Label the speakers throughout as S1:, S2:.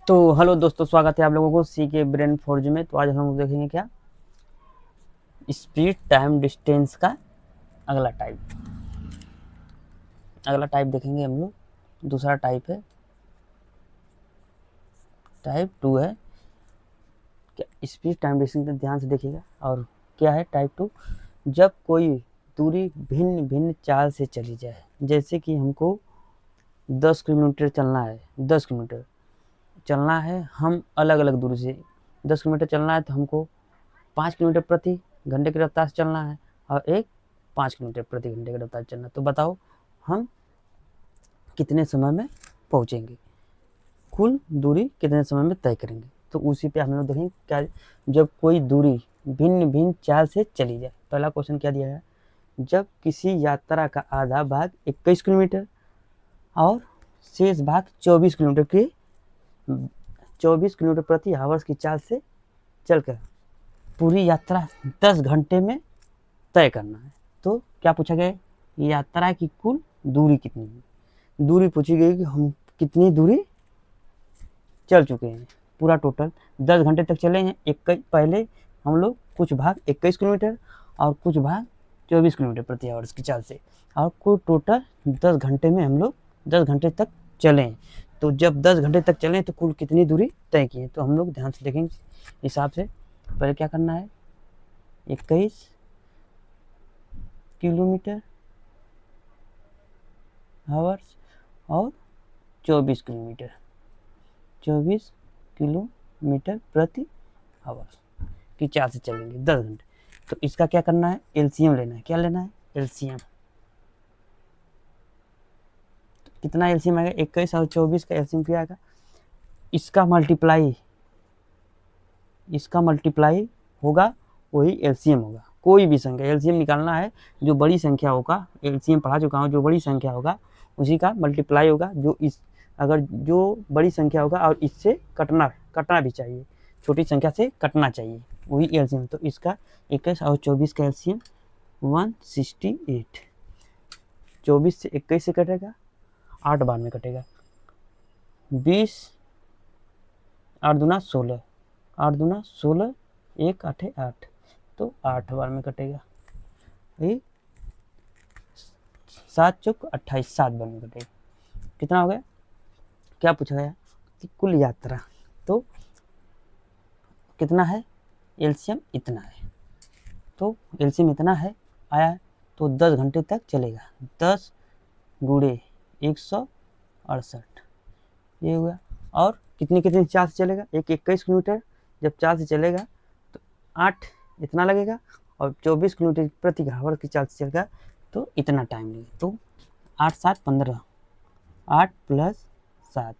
S1: तो हेलो दोस्तों, स्वागत है आप लोगों को सी के ब्रेन फोर्ज में। तो आज हम लोग देखेंगे क्या, स्पीड टाइम डिस्टेंस का अगला टाइप देखेंगे हम लोग। दूसरा टाइप है, टाइप 2 है क्या, स्पीड टाइम डिस्टेंस का ध्यान से देखिएगा। और क्या है टाइप 2, जब कोई दूरी भिन्न भिन्न चाल से चली जाए। जैसे कि हमको 10 किलोमीटर चलना है, 10 किलोमीटर चलना है, हम अलग अलग दूरी से 10 किलोमीटर चलना है, तो हमको 5 किलोमीटर प्रति घंटे की रफ्तार से चलना है और एक 5 किलोमीटर प्रति घंटे की रफ्तार से चलना है। तो बताओ हम कितने समय में पहुंचेंगे, कुल दूरी कितने समय में तय करेंगे। तो उसी पे हम लोग देखेंगे क्या, जब कोई दूरी भिन्न भिन्न चाल से चली जाए। पहला क्वेश्चन क्या दिया है, जब किसी यात्रा का आधा भाग 21 किलोमीटर और शेष भाग 24 किलोमीटर की 24 किलोमीटर प्रति आवर्स की चाल से चलकर पूरी यात्रा 10 घंटे में तय करना है। तो क्या पूछा गया, यात्रा की कुल दूरी कितनी है। दूरी पूछी गई कि हम कितनी दूरी चल चुके हैं, पूरा टोटल 10 घंटे तक चले हैं। पहले हम लोग कुछ भाग 21 किलोमीटर और कुछ भाग 24 किलोमीटर प्रति आवर्स की चाल से, और कुल टोटल 10 घंटे में हम लोग 10 घंटे तक चले हैं। तो जब 10 घंटे तक चलें तो कुल कितनी दूरी तय की है। तो हम लोग ध्यान से देखेंगे हिसाब से। पहले क्या करना है, 21 किलोमीटर आवर्स और 24 किलोमीटर, 24 किलोमीटर प्रति आवर्स की चाल से चलेंगे 10 घंटे। तो इसका क्या करना है, एलसीएम लेना है। क्या लेना है, एलसीएम। तो कितना एलसीएम आएगा, 21 और 24 का एलसीएम क्या आएगा, इसका मल्टीप्लाई होगा, वही एलसीएम होगा। कोई भी संख्या एलसीएम निकालना है, जो बड़ी संख्या होगा, एलसीएम पढ़ा चुका हूँ, जो बड़ी संख्या होगा उसी का मल्टीप्लाई होगा। अगर जो बड़ी संख्या होगा और इससे कटना भी चाहिए, छोटी संख्या से कटना चाहिए, वही एलसीएम। तो इसका 21 और 24 का एलसीएम 168। 24 से 21 से कटेगा, 8 बार में कटेगा। 20 8 दूना 16, 8 दूना 16, 1 8 8, तो 8 बार में कटेगा। ये 7 चौक 28, 7 बार में कटेगा। कितना हो गया, क्या पूछा गया कि कुल यात्रा, तो कितना है, एलसीएम इतना है। तो एलसीएम इतना है आया है, तो 10 घंटे तक चलेगा। 10 गुणे 168 ये हुआ। और कितनी चाल से चलेगा, एक 21 किलोमीटर जब चाल से चलेगा तो 8 इतना लगेगा, और 24 किलोमीटर प्रति आवर की चाल से चलेगा तो इतना टाइम लगेगा। तो 8 7 15, 8 + 7,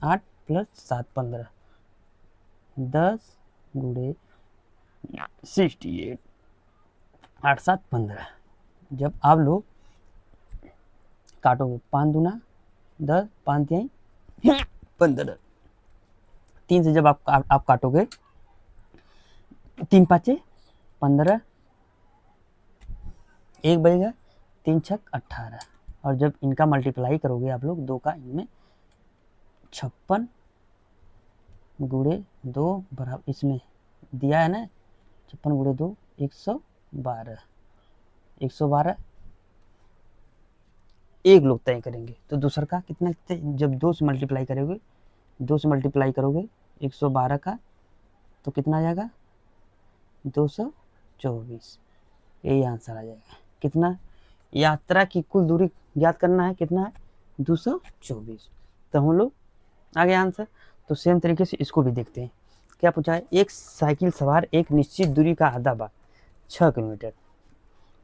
S1: 8 + 7 15, 10 गुणे 68, 8 7 15। जब आप लोग काटोगे, 5 दूना 10, 5 तिहाई 15, 3 से जब आप काटोगे, 3 5 15, 1 बचेगा, 3 छक 18। और जब इनका मल्टीप्लाई करोगे आप लोग, 2 का, इनमें 56 गुणे 2 बराबर, इसमें दिया है ना 56 गुणे 2 112, 112 एक लोग तय करेंगे। तो दूसरा का कितना, जब 2 से मल्टीप्लाई करोगे, 2 से मल्टीप्लाई करोगे 112 का, तो कितना आ जाएगा, 224। यही आंसर आ जाएगा। कितना, यात्रा की कुल दूरी ज्ञात करना है, कितना है, 224। तो हम लोग आ गया आंसर। तो सेम तरीके से इसको भी देखते हैं। क्या पूछा है, एक साइकिल सवार एक निश्चित दूरी का आधा भाग 6 किलोमीटर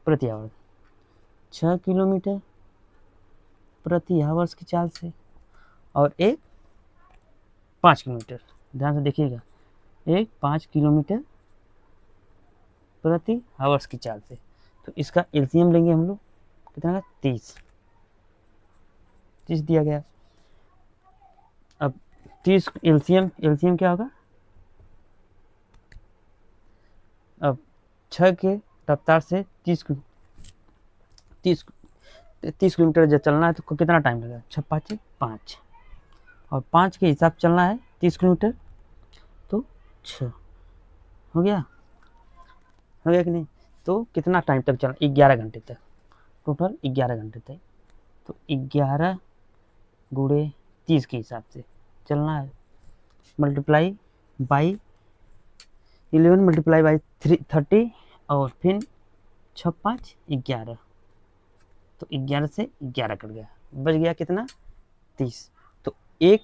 S1: प्रति आवर्स, 6 किलोमीटर प्रति आवर्स की चाल से, और एक 5 किलोमीटर, ध्यान से देखिएगा, एक 5 किलोमीटर प्रति आवर्स की चाल से। तो इसका एलसीएम लेंगे हम लोग, कितना का, 30 दिया गया। अब 30 एलसीएम क्या होगा, अब 6 के रफ्तार से 30 किलोमीटर जब चलना है तो कितना टाइम लगेगा, 6 5 5, और 5 के हिसाब चलना है 30 किलोमीटर, तो 6 हो गया कि नहीं। तो कितना टाइम तक चलना, 11 घंटे तक, टोटल 11 घंटे तक। तो 11 गुणे 30 के हिसाब से चलना है, मल्टीप्लाई बाई 11 मल्टीप्लाई बाई 30 और फिर 6 5 11, तो 11 से 11 कट गया, बच गया कितना 30। तो एक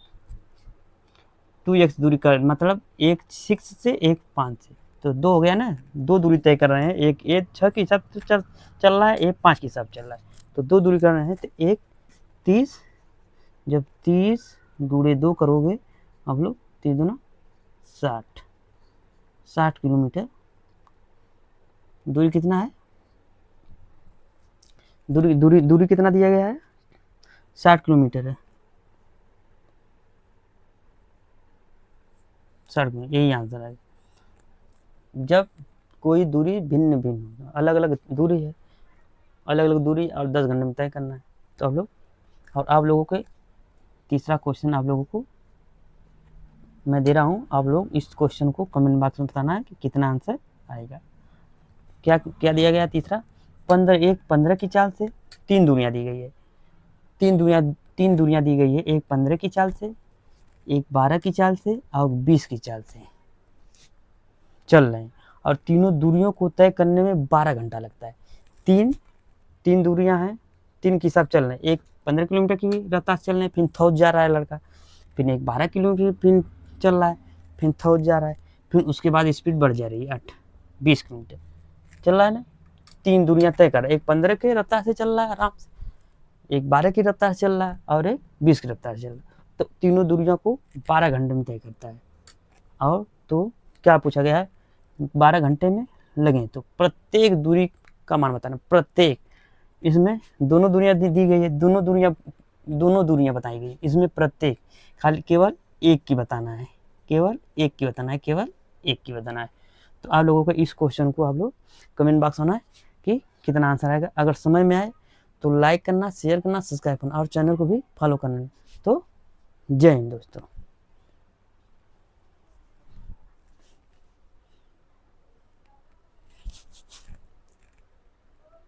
S1: 2x दूरी का मतलब एक 6 से एक 5 से, तो 2 हो गया ना, 2 दूरी तय कर रहे हैं, एक 6 के हिसाब से चल रहा है, एक 5 के हिसाब चल रहा है, तो 2 दूरी कर रहे हैं, तो एक 30, जब 30 गुणे 2 करोगे आप लोग 3 दूना 60 किलोमीटर। दूरी कितना है, दूरी कितना दिया गया है, 60 किलोमीटर है, 60 किलोमीटर, यही आंसर है। जब कोई दूरी भिन्न भिन्न अलग अलग दूरी है, अलग अलग दूरी और 10 घंटे में तय करना है, तो आप लोग, और आप लोगों के तीसरा क्वेश्चन आप लोगों को मैं दे रहा हूँ, आप लोग इस क्वेश्चन को कमेंट बॉक्स में बताना है कि कितना आंसर आएगा। क्या क्या दिया गया तीसरा, 15 की चाल से 3 दूरियां दी गई है, 3 दूरियां दी गई है, एक 15 की चाल से, एक 12 की चाल से और 20 की चाल से चल रहे हैं, और तीनों दूरियों को तय करने में 12 घंटा लगता है। तीन दूरियां हैं, 3 के हिसाब चल रहे हैं, एक 15 किलोमीटर की रफ्तार से चल रहे हैं, फिर थौज जा रहा है लड़का, फिर एक 12 किलोमीटर फिर चल रहा है, फिर थौज जा रहा है, फिर उसके बाद स्पीड बढ़ जा रही है 20 किलोमीटर चल रहा है ना। 3 दूरियां तय कर रहा है, एक 15 के रफ्तार से चल रहा है आराम से, एक 12 की रफ्तार से चल रहा है और एक 20 की रफ्तार से चल रहा है, तो तीनों दूरियों को 12 घंटे में तय करता है। और तो क्या पूछा गया है, 12 घंटे में लगे, तो प्रत्येक दूरी का मान बताना, प्रत्येक, इसमें दोनों दूरियां दी गई है, दोनों दूरियां बताई गई, इसमें प्रत्येक खाली केवल एक की बताना है, केवल एक की बताना है। तो आप लोगों को इस क्वेश्चन को आप लोग कमेंट बॉक्स होना है कि कितना आंसर आएगा। अगर समझ में आए तो लाइक करना, शेयर करना, सब्सक्राइब करना और चैनल को भी फॉलो करना। तो जय हिंद दोस्तों।